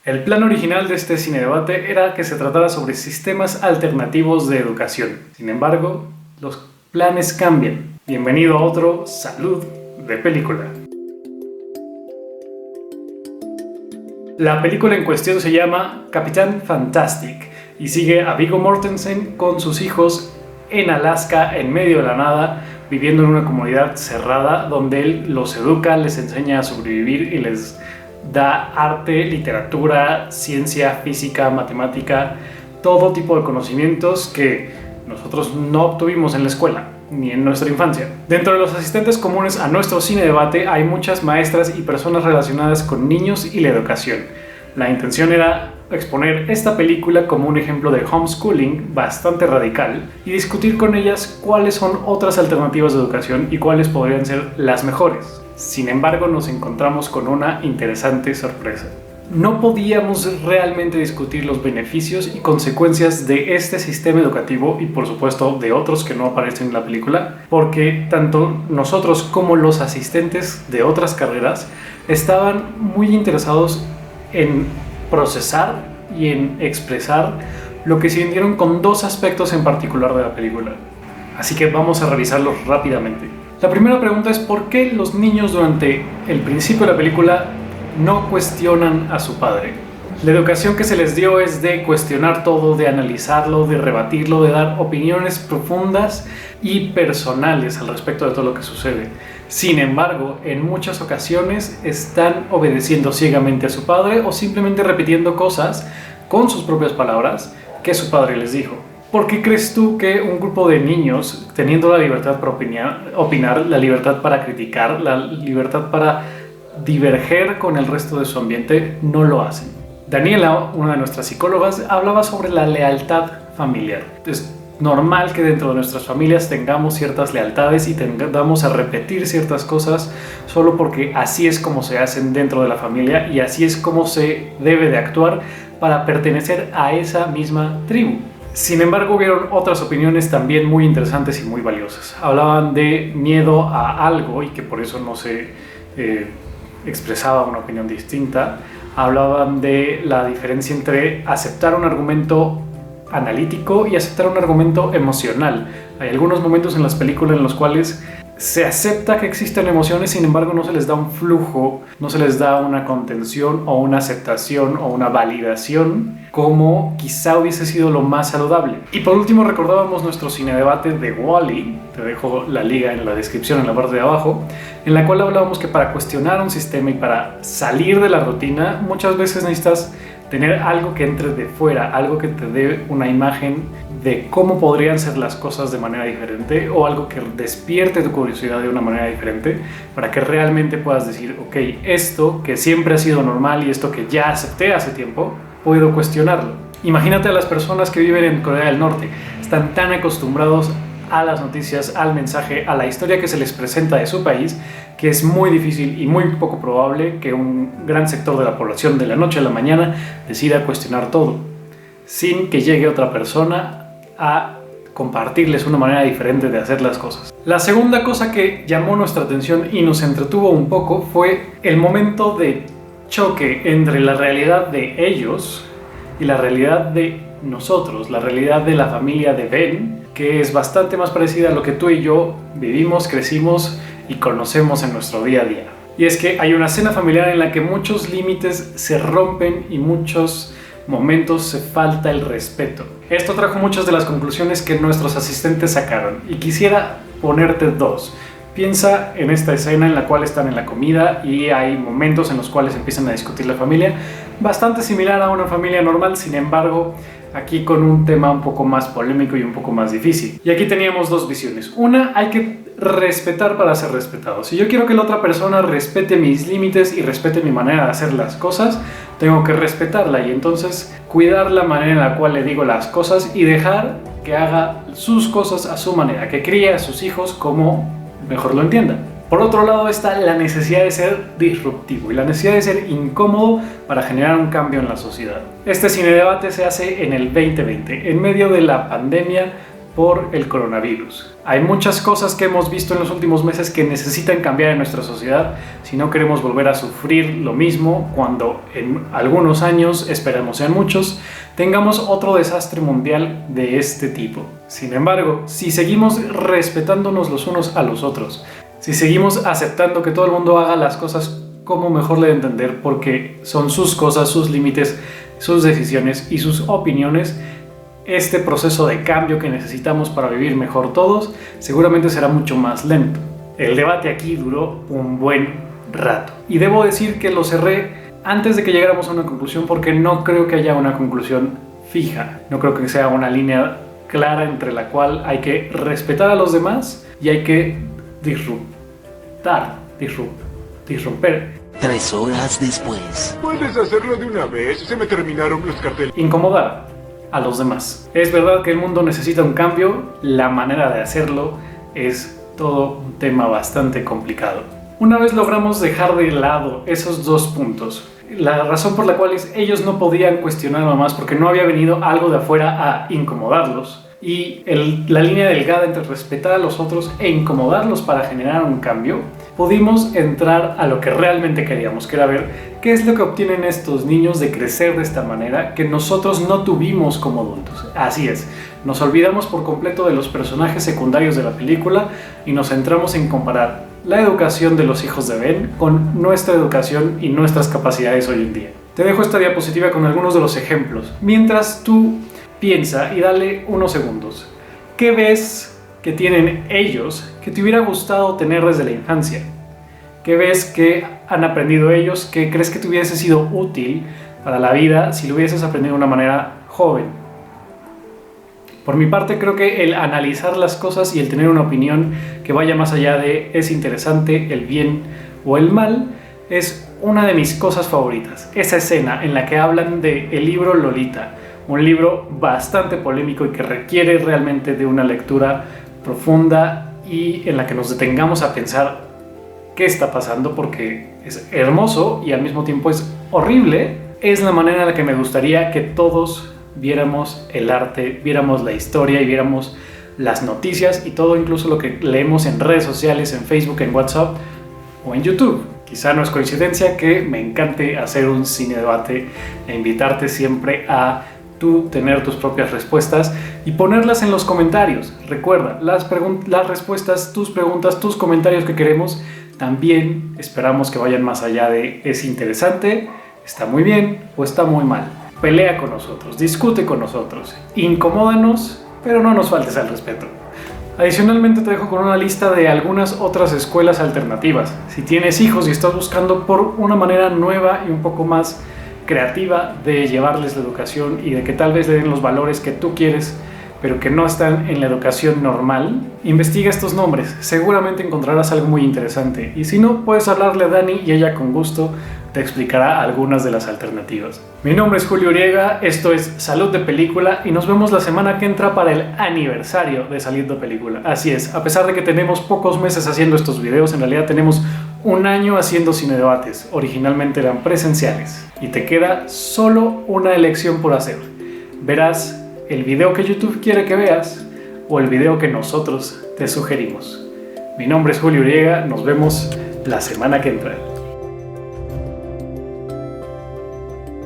El plan original de este cinedebate era que se tratara sobre sistemas alternativos de educación. Sin embargo, los planes cambian. Bienvenido a otro Salud de Película. La película en cuestión se llama Capitán Fantastic y sigue a Viggo Mortensen con sus hijos en Alaska, en medio de la nada, viviendo en una comunidad cerrada donde él los educa, les enseña a sobrevivir y les da arte, literatura, ciencia, física, matemática, todo tipo de conocimientos que nosotros no obtuvimos en la escuela ni en nuestra infancia. Dentro de los asistentes comunes a nuestro cinedebate hay muchas maestras y personas relacionadas con niños y la educación. La intención era exponer esta película como un ejemplo de homeschooling bastante radical y discutir con ellas cuáles son otras alternativas de educación y cuáles podrían ser las mejores. Sin embargo, nos encontramos con una interesante sorpresa. No podíamos realmente discutir los beneficios y consecuencias de este sistema educativo y por supuesto de otros que no aparecen en la película, porque tanto nosotros como los asistentes de otras carreras estaban muy interesados en procesar y en expresar lo que se entendieron con dos aspectos en particular de la película. Así que vamos a revisarlos rápidamente. La primera pregunta es ¿por qué los niños durante el principio de la película no cuestionan a su padre? La educación que se les dio es de cuestionar todo, de analizarlo, de rebatirlo, de dar opiniones profundas y personales al respecto de todo lo que sucede. Sin embargo, en muchas ocasiones están obedeciendo ciegamente a su padre o simplemente repitiendo cosas con sus propias palabras que su padre les dijo. ¿Por qué crees tú que un grupo de niños, teniendo la libertad para opinar, la libertad para criticar, la libertad para diverger con el resto de su ambiente, no lo hacen? Daniela, una de nuestras psicólogas, hablaba sobre la lealtad familiar. Es normal que dentro de nuestras familias tengamos ciertas lealtades y tendamos a repetir ciertas cosas solo porque así es como se hacen dentro de la familia y así es como se debe de actuar para pertenecer a esa misma tribu. Sin embargo, hubieron otras opiniones también muy interesantes y muy valiosas. Hablaban de miedo a algo y que por eso no se expresaba una opinión distinta. Hablaban de la diferencia entre aceptar un argumento analítico y aceptar un argumento emocional. Hay algunos momentos en las películas en los cuales se acepta que existen emociones, sin embargo no se les da un flujo, no se les da una contención o una aceptación o una validación como quizá hubiese sido lo más saludable. Y por último recordábamos nuestro cinedebate de WALL-E, te dejo la liga en la descripción en la parte de abajo, en la cual hablábamos que para cuestionar un sistema y para salir de la rutina muchas veces necesitas tener algo que entre de fuera, algo que te dé una imagen de cómo podrían ser las cosas de manera diferente o algo que despierte tu curiosidad de una manera diferente para que realmente puedas decir, ok, esto que siempre ha sido normal y esto que ya acepté hace tiempo, puedo cuestionarlo. Imagínate a las personas que viven en Corea del Norte, están tan acostumbrados a las noticias, al mensaje, a la historia que se les presenta de su país, que es muy difícil y muy poco probable que un gran sector de la población de la noche a la mañana decida cuestionar todo, sin que llegue otra persona a compartirles una manera diferente de hacer las cosas. La segunda cosa que llamó nuestra atención y nos entretuvo un poco fue el momento de choque entre la realidad de ellos y la realidad de nosotros, la realidad de la familia de Ben, que es bastante más parecida a lo que tú y yo vivimos, crecimos y conocemos en nuestro día a día. Y es que hay una cena familiar en la que muchos límites se rompen y muchos momentos se falta el respeto. Esto trajo muchas de las conclusiones que nuestros asistentes sacaron y quisiera ponerte dos. Piensa en esta escena en la cual están en la comida y hay momentos en los cuales empiezan a discutir la familia, bastante similar a una familia normal, sin embargo aquí con un tema un poco más polémico y un poco más difícil. Y aquí teníamos dos visiones. Una, hay que respetar para ser respetado. Si yo quiero que la otra persona respete mis límites y respete mi manera de hacer las cosas, tengo que respetarla y entonces cuidar la manera en la cual le digo las cosas y dejar que haga sus cosas a su manera, que críe a sus hijos como mejor lo entienda. Por otro lado está la necesidad de ser disruptivo y la necesidad de ser incómodo para generar un cambio en la sociedad. Este cinedebate se hace en el 2020, en medio de la pandemia por el coronavirus. Hay muchas cosas que hemos visto en los últimos meses que necesitan cambiar en nuestra sociedad si no queremos volver a sufrir lo mismo cuando en algunos años, esperamos sean muchos, tengamos otro desastre mundial de este tipo. Sin embargo, si seguimos respetándonos los unos a los otros, si seguimos aceptando que todo el mundo haga las cosas como mejor le dé entender porque son sus cosas, sus límites, sus decisiones y sus opiniones, este proceso de cambio que necesitamos para vivir mejor todos seguramente será mucho más lento. El debate aquí duró un buen rato y debo decir que lo cerré antes de que llegáramos a una conclusión porque no creo que haya una conclusión fija. No creo que sea una línea clara entre la cual hay que respetar a los demás y hay que disromper. 3 horas después. Puedes hacerlo de una vez, se me terminaron los carteles. Incomodar a los demás. Es verdad que el mundo necesita un cambio, la manera de hacerlo es todo un tema bastante complicado. Una vez logramos dejar de lado esos dos puntos, la razón por la cual ellos no podían cuestionarlo más porque no había venido algo de afuera a incomodarlos, y la línea delgada entre respetar a los otros e incomodarlos para generar un cambio, pudimos entrar a lo que realmente queríamos, que era ver qué es lo que obtienen estos niños de crecer de esta manera que nosotros no tuvimos como adultos. Así es, nos olvidamos por completo de los personajes secundarios de la película y nos centramos en comparar la educación de los hijos de Ben con nuestra educación y nuestras capacidades hoy en día. Te dejo esta diapositiva con algunos de los ejemplos, mientras tú piensa y dale unos segundos. ¿Qué ves que tienen ellos que te hubiera gustado tener desde la infancia? ¿Qué ves que han aprendido ellos que crees que te hubiese sido útil para la vida si lo hubieses aprendido de una manera joven? Por mi parte, creo que el analizar las cosas y el tener una opinión que vaya más allá de es interesante, el bien o el mal, es una de mis cosas favoritas. Esa escena en la que hablan del libro Lolita, un libro bastante polémico y que requiere realmente de una lectura profunda y en la que nos detengamos a pensar qué está pasando porque es hermoso y al mismo tiempo es horrible. Es la manera en la que me gustaría que todos viéramos el arte, viéramos la historia y viéramos las noticias y todo, incluso lo que leemos en redes sociales, en Facebook, en WhatsApp o en YouTube. Quizá no es coincidencia que me encante hacer un cine debate e invitarte siempre a tú tener tus propias respuestas y ponerlas en los comentarios. Recuerda, las respuestas, tus preguntas, tus comentarios que queremos, también esperamos que vayan más allá de es interesante, está muy bien o está muy mal. Pelea con nosotros, discute con nosotros, incomódanos, pero no nos faltes al respeto. Adicionalmente te dejo con una lista de algunas otras escuelas alternativas. Si tienes hijos y estás buscando por una manera nueva y un poco más creativa de llevarles la educación y de que tal vez le den los valores que tú quieres, pero que no están en la educación normal, investiga estos nombres, seguramente encontrarás algo muy interesante. Y si no, puedes hablarle a Dani y ella con gusto te explicará algunas de las alternativas. Mi nombre es Julio Uriega, esto es Salud de Película y nos vemos la semana que entra para el aniversario de Salud de Película. Así es, a pesar de que tenemos pocos meses haciendo estos videos, en realidad tenemos un año haciendo cinedebates. Originalmente eran presenciales y te queda solo una elección por hacer. Verás el video que YouTube quiere que veas o el video que nosotros te sugerimos. Mi nombre es Julio Uriega, nos vemos la semana que entra.